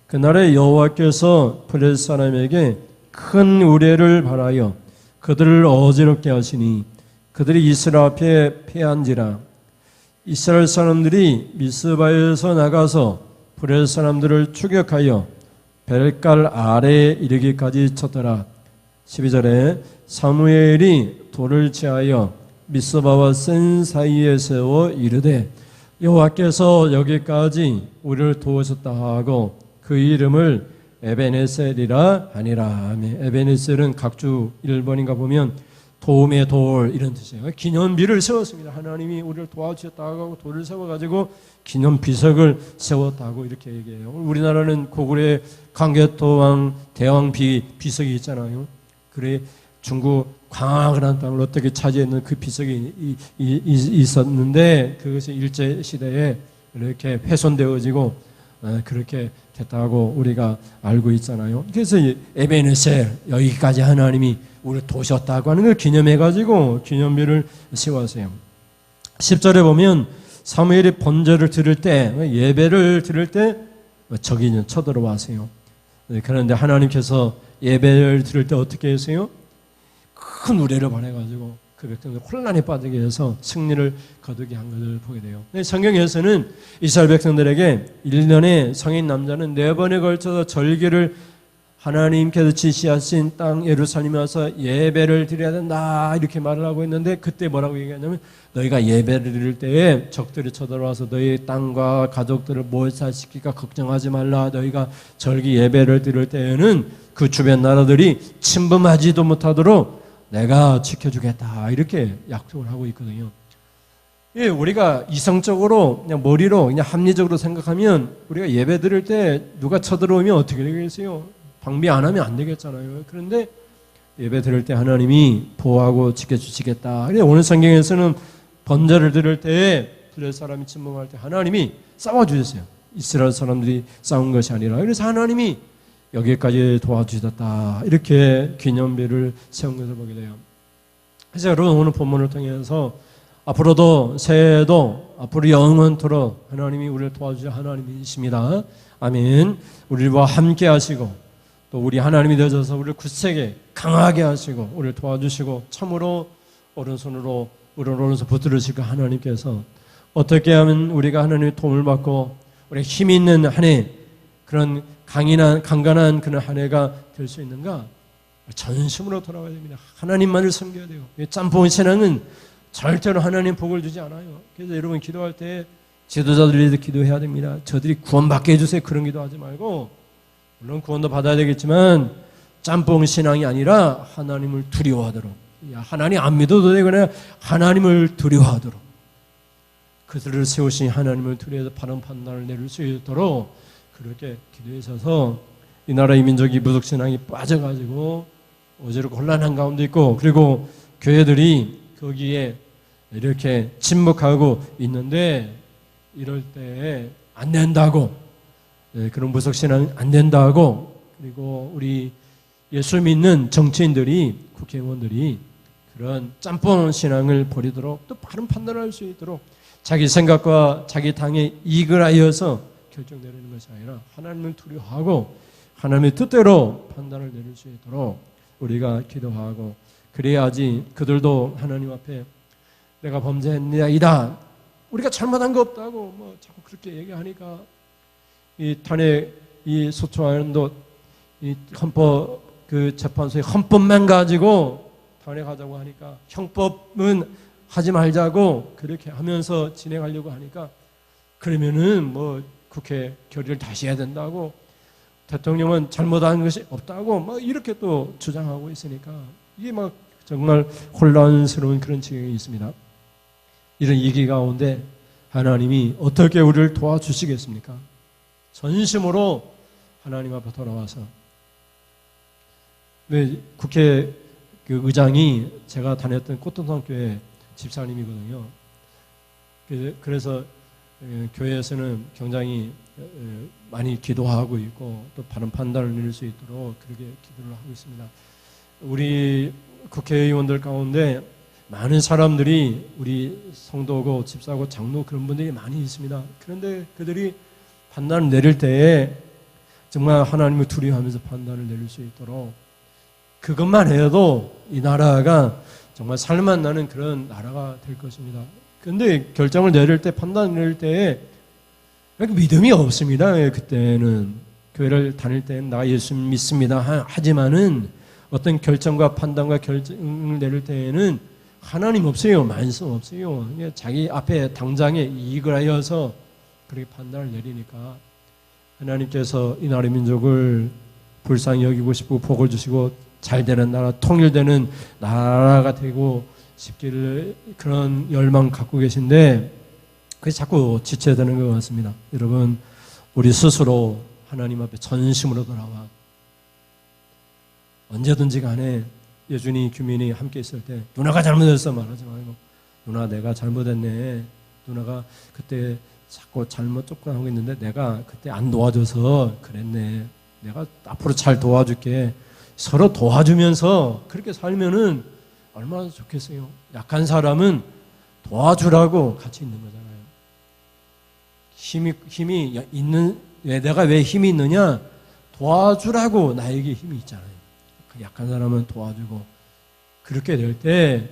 A: 그날에 여호와께서 블레셋 사람에게 큰 우레를 발하여 그들을 어지럽게 하시니 그들이 이스라엘 앞에 패한지라. 이스라엘 사람들이 미스바에서 나가서 블레셋 사람들을 추격하여 벨갈 아래에 이르기까지 쳤더라. 12절에 사무엘이 돌을 취하여 미스바와 센 사이에 세워 이르되 여호와께서 여기까지 우리를 도우셨다 하고 그 이름을 에베네셀이라 하니라. 에베네셀은 각주 1번인가 보면 도움의 돌 이런 뜻이에요. 기념비를 세웠습니다. 하나님이 우리를 도와주셨다 하고 돌을 세워가지고 기념비석을 세웠다고 이렇게 얘기해요. 우리나라는 고구려 강개토왕 대왕 비석이 있잖아요. 그래 중국 광활한 땅을 어떻게 차지했는 그 비석이 있었는데 그것이 일제 시대에 이렇게 훼손되어지고 그렇게 됐다고 우리가 알고 있잖아요. 그래서 에베네셀 여기까지 하나님이 우리를 도셨다고 하는 걸 기념해가지고 기념비를 세웠어요. 10절에 보면 사무엘이 번제를 드릴 때 예배를 드릴 때 적이 쳐들어와세요. 그런데 하나님께서 예배를 드릴 때 어떻게 하세요? 큰 우레를 보내가지고 그 백성들 혼란에 빠지게 해서 승리를 거두게 한 것을 보게 돼요. 성경에서는 이스라엘 백성들에게 1년에 성인 남자는 4번에 걸쳐서 절기를 하나님께서 지시하신 땅 예루살렘에 와서 예배를 드려야 된다 이렇게 말을 하고 있는데 그때 뭐라고 얘기하냐면 너희가 예배를 드릴 때에 적들이 쳐들어와서 너희 땅과 가족들을 몰살시킬까 걱정하지 말라. 너희가 절기 예배를 드릴 때에는 그 주변 나라들이 침범하지도 못하도록 내가 지켜주겠다 이렇게 약속을 하고 있거든요. 예, 우리가 이성적으로 그냥 머리로 그냥 합리적으로 생각하면 우리가 예배 드릴 때 누가 쳐들어오면 어떻게 되겠어요? 방비 안 하면 안 되겠잖아요. 그런데 예배 드릴 때 하나님이 보호하고 지켜주시겠다. 오늘 성경에서는 번제를 드릴 때에 블레셋 사람이 침범할 때 하나님이 싸워주셨어요. 이스라엘 사람들이 싸운 것이 아니라. 그래서 하나님이 여기까지 도와주셨다. 이렇게 기념비를 세운 것을 보게 돼요. 그래서 여러분 오늘 본문을 통해서 앞으로도 새해에도 앞으로 영원토록 하나님이 우리를 도와주실 하나님이십니다. 아멘. 우리와 함께 하시고 또 우리 하나님이 되어서 우리를 굳세게 강하게 하시고 우리를 도와주시고 참으로 오른손으로 우리 오른손 붙들으시고 하나님께서 어떻게 하면 우리가 하나님의 도움을 받고 우리가 힘이 있는 한 해, 그런 강간한 그런 한 해가 될 수 있는가? 전심으로 돌아가야 됩니다. 하나님만을 섬겨야 돼요. 짬뽕 신앙은 절대로 하나님 복을 주지 않아요. 그래서 여러분 기도할 때 지도자들이 기도해야 됩니다. 저들이 구원받게 해주세요. 그런 기도하지 말고, 물론 구원도 받아야 되겠지만 짬뽕 신앙이 아니라 하나님을 두려워하도록, 하나님 안 믿어도 되거나 하나님을 두려워하도록, 그들을 세우신 하나님을 두려워해서 바른 판단을 내릴 수 있도록 그렇게 기도하셔서, 이 나라의 민족이 무속신앙이 빠져가지고 어지럽고 혼란한 가운데 있고, 그리고 교회들이 거기에 이렇게 침묵하고 있는데, 이럴 때 안 된다고, 그런 무속신앙 안 된다고, 그리고 우리 예수 믿는 정치인들이, 국회의원들이 그런 짬뽕 신앙을 버리도록, 또 바른 판단을 할 수 있도록 자기 생각과 자기 당의 이익을 하여서 결정 내리는 것이 아니라 하나님을 두려워하고 하나님의 뜻대로 판단을 내릴 수 있도록 우리가 기도하고, 그래야지 그들도 하나님 앞에 내가 범죄했나이다, 우리가 잘못한 거 없다고 뭐 자꾸 그렇게 얘기하니까, 이 탄핵 이 소추안도 이 헌법 그 재판소의 헌법만 가지고 탄핵하자고 하니까, 형법은 하지 말자고 그렇게 하면서 진행하려고 하니까, 그러면은 뭐 국회 결의를 다시 해야 된다고, 대통령은 잘못한 것이 없다고 막 이렇게 또 주장하고 있으니까, 이게 막 정말 혼란스러운 그런 지경이 있습니다. 이런 위기 가운데 하나님이 어떻게 우리를 도와주시겠습니까? 전심으로 하나님 앞에 돌아와서, 국회 그 의장이 제가 다녔던 꽃동산교회 집사님이거든요. 그래서 교회에서는 굉장히 많이 기도하고 있고, 또 바른 판단을 내릴 수 있도록 그렇게 기도를 하고 있습니다. 우리 국회의원들 가운데 많은 사람들이 우리 성도고 집사고 장로 그런 분들이 많이 있습니다. 그런데 그들이 판단을 내릴 때에 정말 하나님을 두려워하면서 판단을 내릴 수 있도록, 그것만 해도 이 나라가 정말 살만 나는 그런 나라가 될 것입니다. 그런데 결정을 내릴 때, 판단을 내릴 때에 믿음이 없습니다. 그때는 교회를 다닐 때는 나 예수 믿습니다 하지만은 어떤 결정과 판단과 결정을 내릴 때에는 하나님 없어요. 말씀 없어요. 자기 앞에 당장에 이익을 하여서 그렇게 판단을 내리니까, 하나님께서 이 나라의 민족을 불쌍히 여기고 싶고 복을 주시고 잘되는 나라, 통일되는 나라가 되고 싶기를 그런 열망 갖고 계신데, 그게 자꾸 지체되는 것 같습니다. 여러분, 우리 스스로 하나님 앞에 전심으로 돌아와, 언제든지 간에 예준이, 규민이 함께 있을 때 누나가 잘못했어 말하지 말고, 누나 내가 잘못했네, 누나가 그때 자꾸 잘못 접근하고 있는데 내가 그때 안 도와줘서 그랬네, 내가 앞으로 잘 도와줄게, 서로 도와주면서 그렇게 살면은 얼마나 좋겠어요. 약한 사람은 도와주라고 같이 있는 거잖아요. 힘이 있는, 내가 왜 힘이 있느냐, 도와주라고 나에게 힘이 있잖아요. 약한 사람은 도와주고, 그렇게 될 때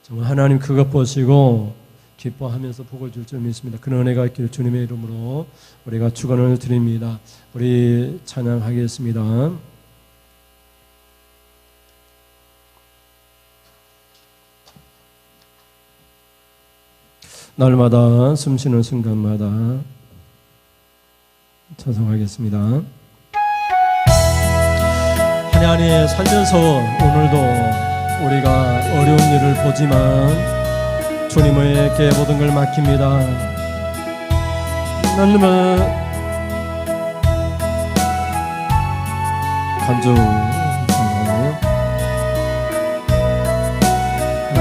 A: 정말 하나님 그것 보시고 기뻐하면서 복을 줄 줄 믿습니다. 그런 은혜가 있기를 주님의 이름으로 우리가 축원을 드립니다. 우리 찬양하겠습니다. 날마다 숨쉬는 순간마다 찬송하겠습니다. 한 해 한 해 살면서 오늘도 우리가 어려운 일을 보지만 주님에게 모든 걸 맡깁니다. 날마다 간주 찬송하네요. 하나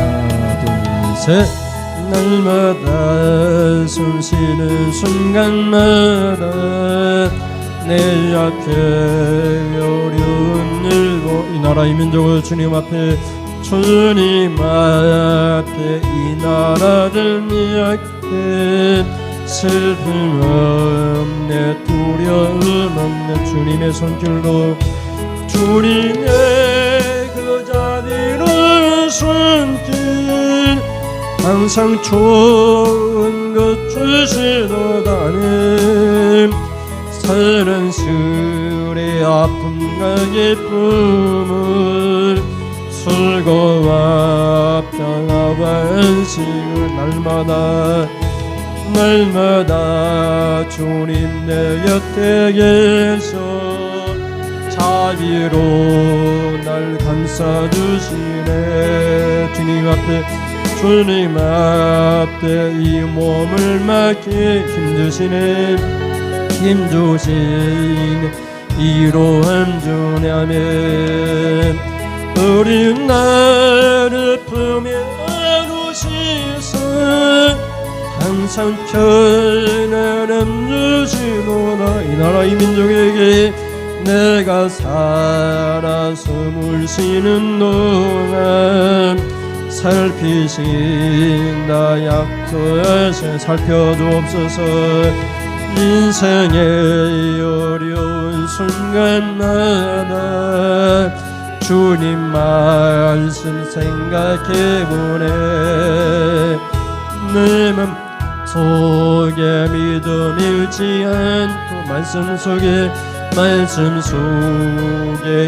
A: 둘 셋. 날마다 숨쉬는 순간마다 내 앞에 어려운 일도, 이 나라의 민족을 주님 앞에, 주님 앞에 이 나라를 미약해, 슬픔 없네 두려움 없네 주님의 손길로, 주님의 그 자비로운 손길 항상 좋은 것 주시도다네. 사랑스레 아픔과 기쁨을 술고와 평화와 안식을 날마다 주님 내 곁에 계셔 자비로 날 감싸주시네. 주님 앞에 이 몸을 맡기 힘주신 이로한 주님 아멘. 우리 나를 품에 안으시사 항상 편안함 주시노라. 이 나라 이 민족에게 내가 살아 숨을 쉬는 동안 살피신다 약속하신 살펴주옵소서. 인생의 어려운 순간마다 주님 말씀 생각해보네. 내 맘 속에 믿음 잃지 않고 말씀 속에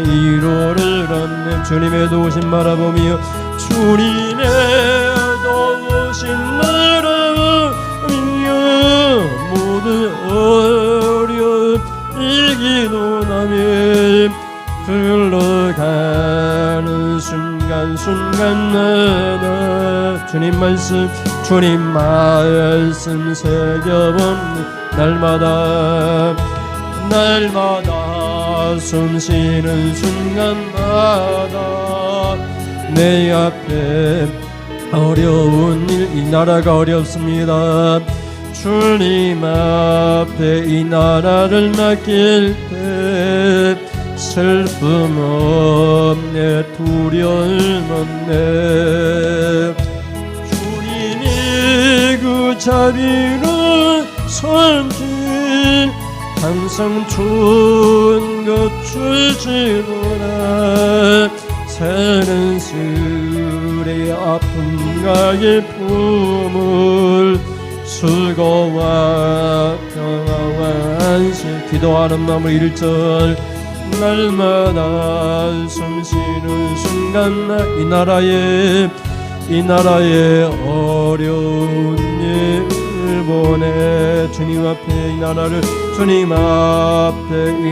A: 이로를 얻는 주님의 도우심 바라보며 주님의 도우심 바라보며 모든 어려움 이기노나며 흘러가는 순간순간마다 주님 말씀 새겨본 날마다 숨쉬는 순간마다 내 앞에 어려운 일 이 나라가 어렵습니다. 주님 앞에 이 나라를 맡길 때 슬픔 없네 두려움 없네. 주님이 그 자비로운 손길 항상 좋은 것 주시노라. 사랑스레 아픔과 기쁨을 수고와 평화와 안식 기도하는 마음을 1절 날마다 숨쉬는 순간마다 이 나라의 어려운 일 보내 주님 앞에 이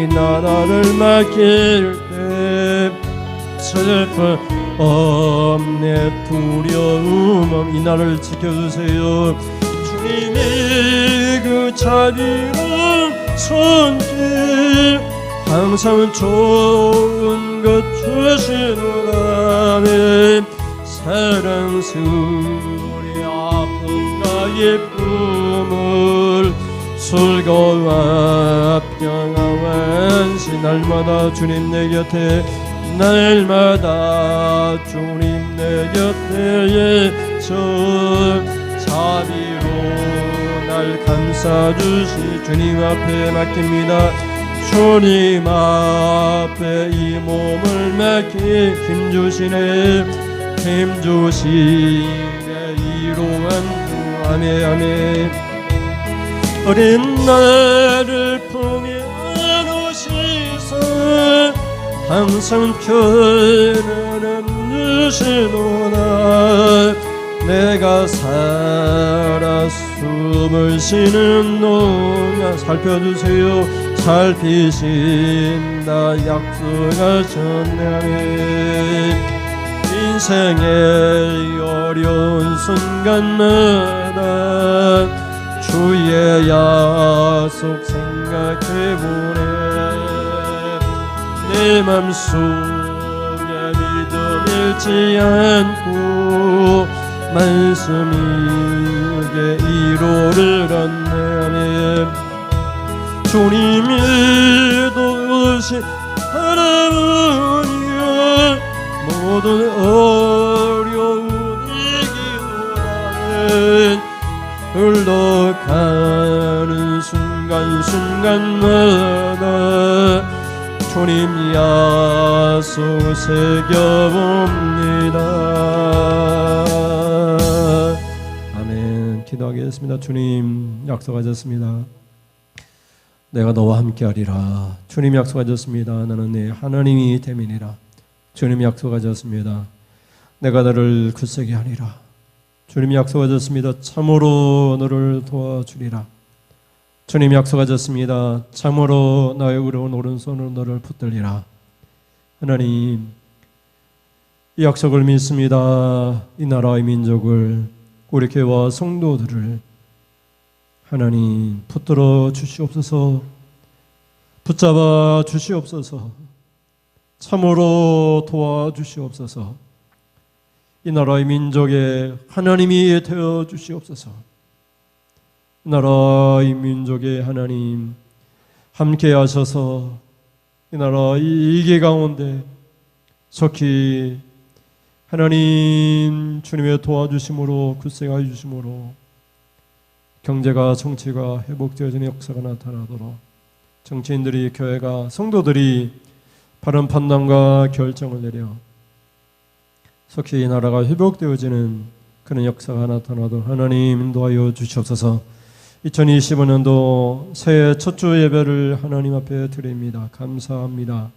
A: 나라를 맡길 때 슬픔 없네 두려움 없 이 나라를 지켜주세요. 주님의 그 자비로운 손길 항상 좋은 것 주시노라네. 사랑스레 아픔과 기쁨을 술고와 평화와 안식 날마다 주님 내 곁에 저 자비로 날 감싸주시 주님 앞에 맡깁니다. 주님 앞에 이 몸을 맡기 힘주시네 이로한 주 아멘 아멘. 어린 나를 품에 안으시사 항상 편안함 주시노라. 내가 살아 숨을 쉬는 동안 살펴주세요. 살피신다 약속하셨네 아멘. 인생의 어려운 순간마다 주의 약속 생각해보네. 내 맘속에 믿음 잃지 않고 말씀 위에 이로를 얻네. 주님이 도우신 하나님이여 모든 어려운 이기노라는 흘러가는 순간순간마다 주님 약속 새겨봅니다. 기도하겠습니다. 주님 약속하셨습니다. 내가 너와 함께하리라. 주님 약속하셨습니다. 나는 네 하나님이 됨이니라. 주님 약속하셨습니다. 내가 너를 굳세게 하리라. 주님 약속하셨습니다. 참으로 너를 도와주리라. 주님 약속하셨습니다. 참으로 나의 의로운 오른손으로 너를 붙들리라. 하나님, 이 약속을 믿습니다. 이 나라의 민족을, 우리 교회와 성도들을 하나님 붙들어 주시옵소서. 붙잡아 주시옵소서. 참으로 도와주시옵소서. 이 나라의 민족의 하나님이 되어 주시옵소서. 이 나라의 민족의 하나님 함께 하셔서 이 나라 이 위기 가운데 속히 하나님 주님의 도와주심으로 굳세게 해주심으로 경제가 정치가 회복되어지는 역사가 나타나도록 정치인들이 교회가 성도들이 바른 판단과 결정을 내려 속히 이 나라가 회복되어지는 그런 역사가 나타나도록 하나님 인도하여 주시옵소서. 2025년도 새해 첫 주 예배를 하나님 앞에 드립니다. 감사합니다.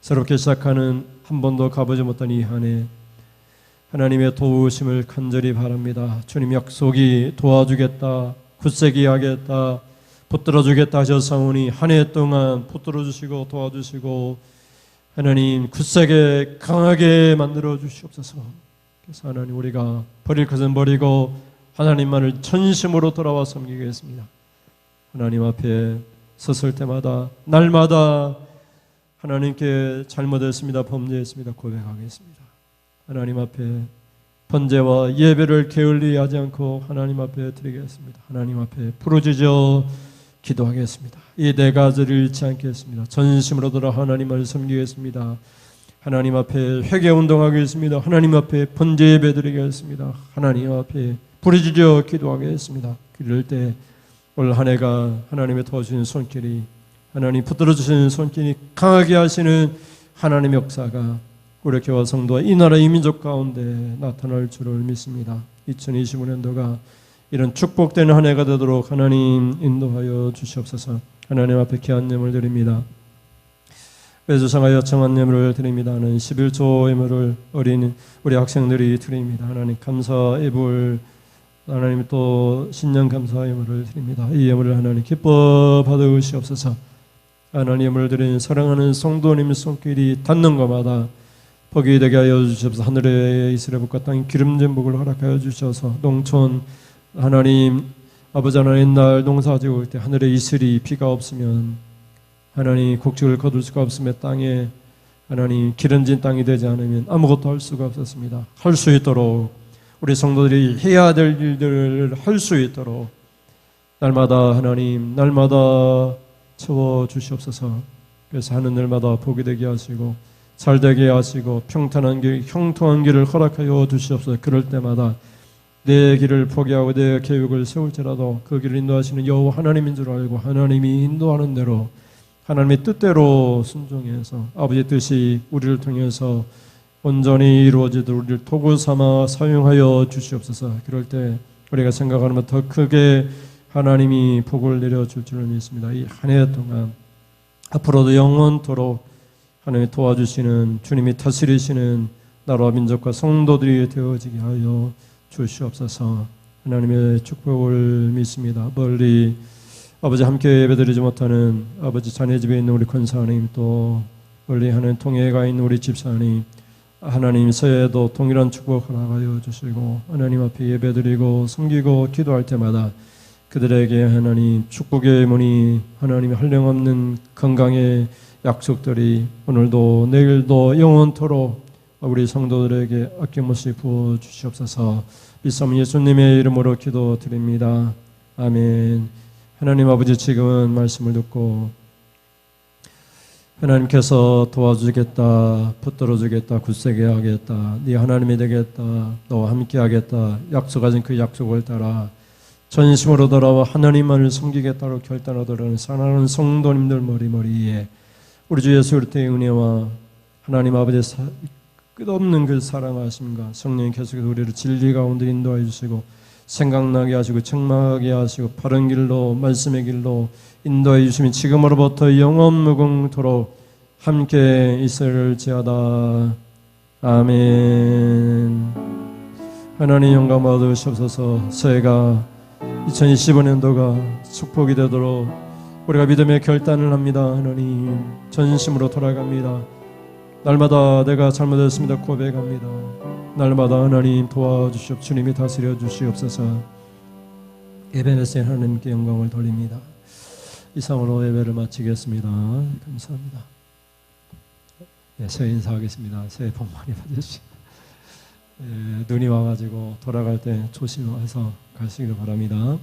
A: 새롭게 시작하는 한 번도 가보지 못한 이 한 해 하나님의 도우심을 간절히 바랍니다. 주님 약속이 도와주겠다, 굳세게 하겠다, 붙들어주겠다 하셨사오니 한 해 동안 붙들어주시고 도와주시고 하나님 굳세게 강하게 만들어 주시옵소서. 그래서 하나님 우리가 버릴 것은 버리고 하나님만을 전심으로 돌아와 섬기겠습니다. 하나님 앞에 섰을 때마다 날마다 하나님께 잘못했습니다, 범죄했습니다 고백하겠습니다. 하나님 앞에 번제와 예배를 게을리 하지 않고 하나님 앞에 드리겠습니다. 하나님 앞에 부르짖어 기도하겠습니다. 이 네 가지를 잃지 않겠습니다. 전심으로 돌아 하나님을 섬기겠습니다. 하나님 앞에 회개 운동하겠습니다. 하나님 앞에 번제 예배 드리겠습니다. 하나님 앞에 부르짖어 기도하겠습니다. 그럴 때 올 한 해가 하나님의 도와주시는 손길이 하나님 붙들어 주시는 손길이 강하게 하시는 하나님의 역사가 우리 교회 성도와 이 나라 이 민족 가운데 나타날 줄을 믿습니다. 2025년도가 이런 축복되는 한 해가 되도록 하나님 인도하여 주시옵소서. 하나님 앞에 귀한 예물을 드립니다. 외주상하여 청한 예물을 드립니다. 하나님 11조 예물을 어린 우리 학생들이 드립니다. 하나님 감사 예물, 하나님 또 신년 감사 예물을 드립니다. 이 예물을 하나님 기뻐 받으시옵소서. 하나님 예물을 드리는 사랑하는 성도님 손길이 닿는 것마다 복이 되게 하여 주시옵소서. 하늘의 이스라엘 복과 땅의 기름진 복을 허락하여 주셔서 농촌 하나님 아버지 하나님 옛날 농사 지을 때 하늘에 이슬이 비가 없으면 하나님 곡식을 거둘 수가 없으며 땅에 하나님 기름진 땅이 되지 않으면 아무것도 할 수가 없었습니다. 할 수 있도록 우리 성도들이 해야 될 일들을 할 수 있도록 날마다 하나님 날마다 채워 주시옵소서. 그래서 하는 날마다 복이 되게 하시고 잘되게 하시고 평탄한 길, 형통한 길을 허락하여 주시옵소서. 그럴 때마다 내 길을 포기하고 내 계획을 세울지라도 그 길을 인도하시는 여호와 하나님인 줄 알고 하나님이 인도하는 대로 하나님의 뜻대로 순종해서 아버지의 뜻이 우리를 통해서 온전히 이루어지도록 우리를 도구 삼아 사용하여 주시옵소서. 그럴 때 우리가 생각하는 것 더 크게 하나님이 복을 내려줄 줄을 믿습니다. 이 한 해 동안 앞으로도 영원토록 하나님이 도와주시는 주님이 다스리시는 나라와 민족과 성도들이 되어지게 하여 주시옵소서. 하나님의 축복을 믿습니다. 멀리 아버지 함께 예배드리지 못하는 아버지 자네 집에 있는 우리 권사님 또 멀리 하는 통해가 있는 우리 집사님 하나님 새해에도 동일한 축복 허락하여 주시고 하나님 앞에 예배드리고 섬기고 기도할 때마다 그들에게 하나님 축복의 문이 하나님의 한량없는 건강의 약속들이 오늘도 내일도 영원토록 우리 성도들에게 아낌없이 부어주시옵소서. 믿사오니 예수님의 이름으로 기도드립니다. 아멘. 하나님 아버지 지금은 말씀을 듣고 하나님께서 도와주겠다, 붙들어주겠다, 굳세게 하겠다, 네 하나님이 되겠다, 너와 함께 하겠다 약속하신 그 약속을 따라 전심으로 돌아와 하나님만을 섬기겠다고 결단하도록 사랑하는 성도님들 머리머리에 우리 주 예수 그리스도의 은혜와 하나님 아버지의 끝없는 그 사랑하심과 성령님 계속해서 우리를 진리 가운데 인도해 주시고 생각나게 하시고 책망하게 하시고 바른 길로 말씀의 길로 인도해 주시면 지금으로부터 영원 무궁토록 함께 있을지어다. 아멘. 하나님 영광 받으시옵소서. 새해가 2025년도가 축복이 되도록 우리가 믿음의 결단을 합니다. 하나님 전심으로 돌아갑니다. 날마다 내가 잘못했습니다 고백합니다. 날마다 하나님 도와주시옵. 주님이 다스려 주시옵소서. 예배에서 하나님께 영광을 돌립니다. 이상으로 예배를 마치겠습니다. 감사합니다. 새해 인사하겠습니다. 새해 복 많이 받으시고 눈이 와가지고 돌아갈 때 조심해서 가시길 바랍니다.